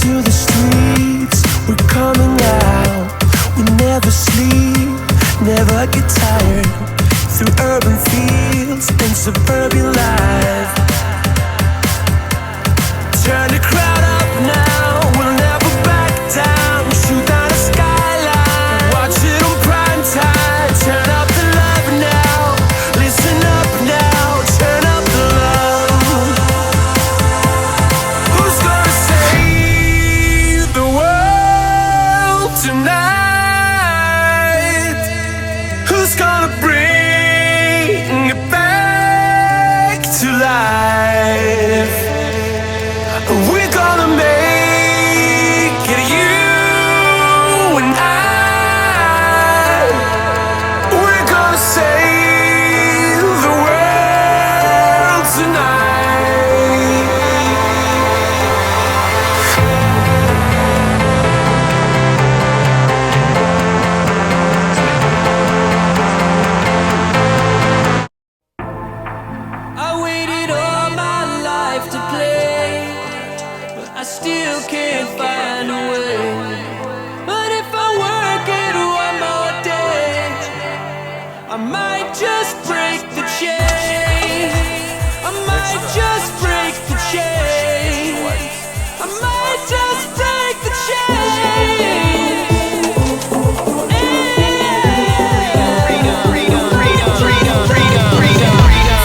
to the streets, we're coming out. We never sleep, never get tired. Through urban fields and suburban life. Turn the crowd up now, we'll never back down. Shoot down the skyline, watch it on prime time. Turn up the love now, listen up now, turn up the love. Who's gonna save the world tonight? Who's gonna bring it back to life? We're gonna make it, you and I. We're gonna save the world tonight. I waited all my life to play, but I still can't find a way. But if I work it one more day, I might just break the chain. I might just break the chain. I might just break the chain.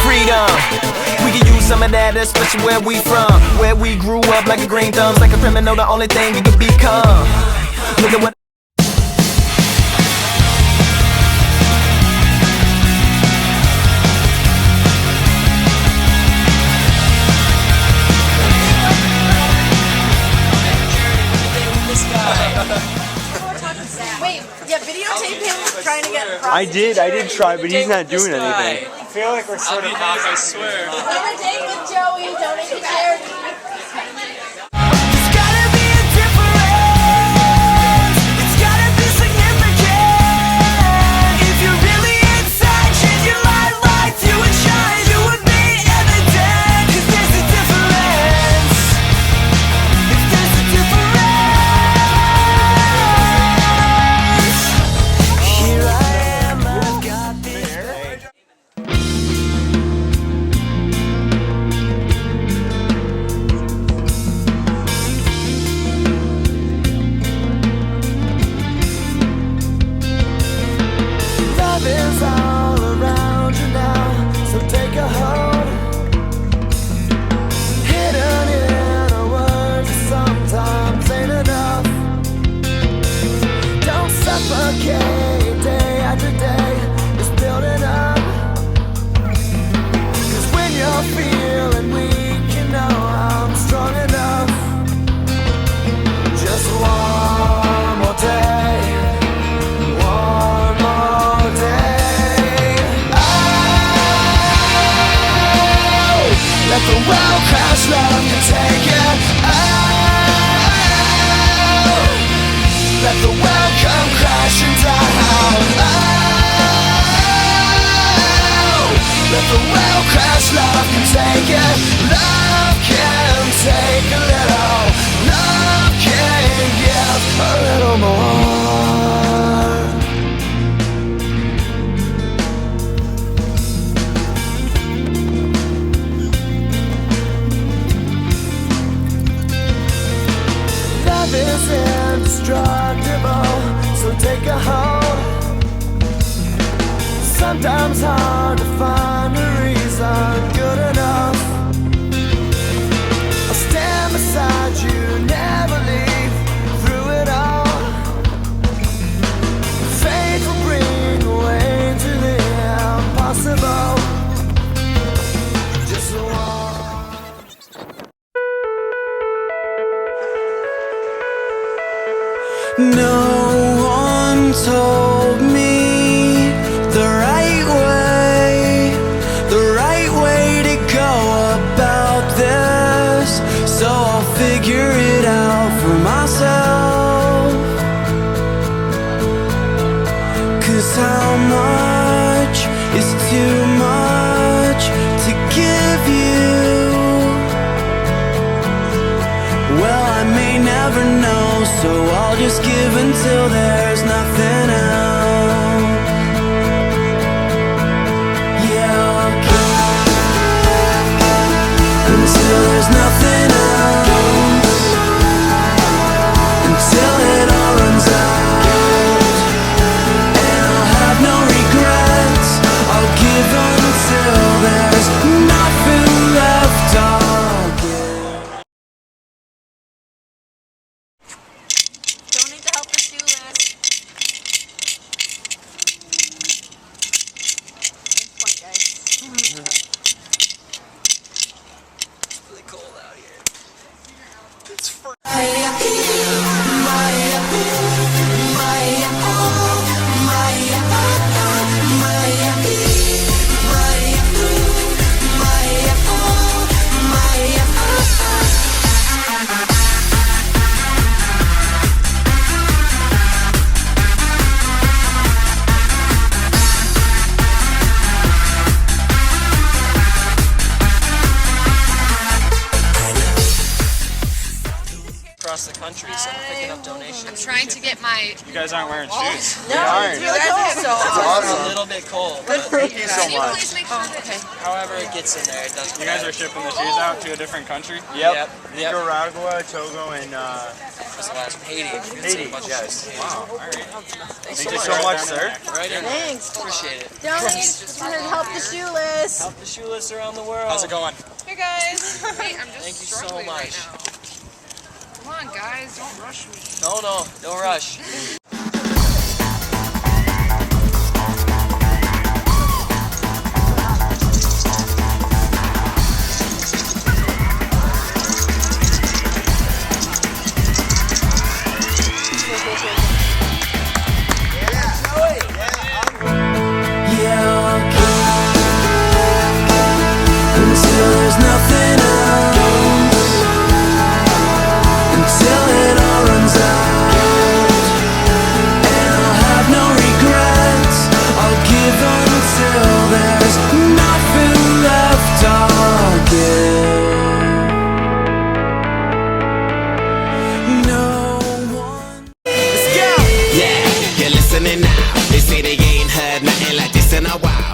Freedom. We can use some of that, especially where we from. Where we grew up like a green thumbs, like a criminal, the only thing you can become. Look at what Wait, yeah, videotape him trying to get I did try, but he's not doing anything. I feel like we're sort of back, I swear. Have a date with Joey, donate to charity. It's gotta be a difference. It's gotta be significant. If you're really inside, change your life right to and shine. You would be evident. 'Cause there's a difference. If there's a difference. Here I am, I've got this. Love is all around you now, so take a hold. Hidden in a word that sometimes ain't enough. Don't suffocate day after day, it's building up. 'Cause when you're feeling weak, you know I'm strong enough. Just one more day. One more day. Oh, let the world crash, love can take it. Oh, let the world come crashing down. Oh, let the world crash, love can take it. Love can take a little. Love can give a little more. Love is indestructible, so take a hold. Sometimes hard to find a reason good enough. I'll stand beside you, never leave through it all. Faith will bring a way to the impossible. Just one. No one told me the right way to go about this. So I'll figure it out for myself. 'Cause how much is too much to give you? Well, I may not never know, so I'll just give until there's nothing else. Yeah, I'll give until there's nothing else, until it all runs out, and I'll have no regrets. I'll give until there's nothing left. I'll give. Donate to help the shoeless. Good point, guys. Really cold out here. Across the country, so I'm picking up donations. I'm trying to get my. You guys aren't wearing shoes. No, it's really cold. So It's a little bit cold. Thank you so can you much. please make sure that However, it gets in there. It doesn't. You guys are shipping the shoes out to a different country? Yep. Nicaragua, Togo, and What's the last? Haiti. Haiti. Yes. Wow. All right. Thank you so Right much, down sir. in there. Right in there. Thanks. Appreciate it. Donate to help the shoeless. Help the shoeless around the world. How's it going? Hey guys. Wait, I'm just Thank you so struggling much. right now. Come on, guys, don't rush me. No, don't rush. Yeah, I'll give until there's nothing else, until it all runs out, and I'll have no regrets. I'll give until there's nothing left. I'll give. No one. Let's go! Yeah, you're listening now. They say they ain't heard nothing like this in a while.